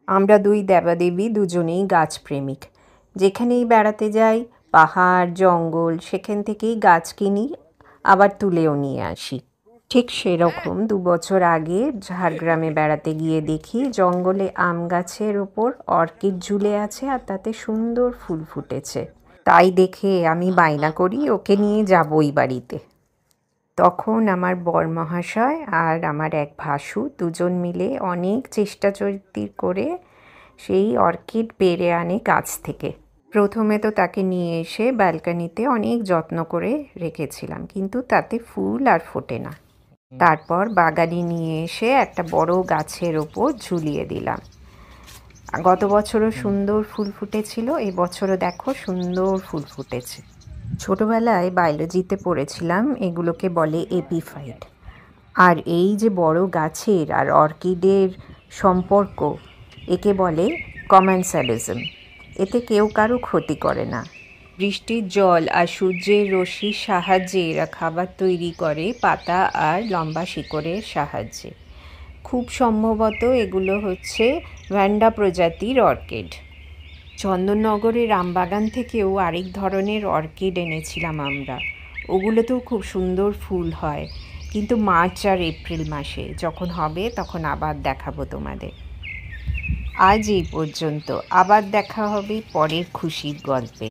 আমরা দুই দেবাদেবী দুজনেই গাছপ্রেমিক। যেখানেই বেড়াতে যাই, পাহাড় জঙ্গল, সেখান থেকেই গাছ কিনি, আবার তুলেও নিয়ে আসি। ঠিক সেরকম 2 বছর আগে ঝাড়গ্রামে বেড়াতে গিয়ে দেখি জঙ্গলে আম গাছের ওপর অর্কিড ঝুলে আছে আর তাতে সুন্দর ফুল ফুটেছে। তাই দেখে আমি বায়না করি ওকে নিয়ে যাবই বাড়িতে। তখন আমার বরমহাশয় আর আমার এক ভাসু দুজন মিলে অনেক চেষ্টা করে সেই অর্কিড পেড়ে আনে গাছ থেকে। প্রথমে তো তাকে নিয়ে এসে ব্যালকনিতে অনেক যত্ন করে রেখেছিলাম, কিন্তু তাতে ফুল আর ফোটে না। তারপর বাগানে নিয়ে এসে একটা বড় গাছের ওপর ঝুলিয়ে দিলাম। গত বছরও সুন্দর ফুল ফুটেছিল, এবছরও দেখো সুন্দর ফুল ফুটেছে। ছোটবেলায় বায়োলজিতে পড়েছিলাম এগুলোকে বলে এপিফাইট। আর এই যে বড় গাছের আর অর্কিডের সম্পর্ক, একে বলে কমেন্সালিজম। এতে কেউ কারো ক্ষতি করে না। বৃষ্টির জল আর সূর্যের রশ্মির সাহায্যে এরা খাবার তৈরি করে পাতা আর লম্বা শিকড়ের সাহায্যে। খুব সম্ভবত এগুলো হচ্ছে ভ্যান্ডা প্রজাতির অর্কিড। চন্দননগরের আমবাগান থেকেও আরেক ধরনের অর্কিড এনেছিলাম আমরা। ওগুলোতেও খুব সুন্দর ফুল হয়, কিন্তু মার্চ আর এপ্রিল মাসে। যখন হবে তখন আবার দেখাবো তোমাদের। আজ এই পর্যন্ত, আবার দেখা হবে পরের খুশির গল্পে।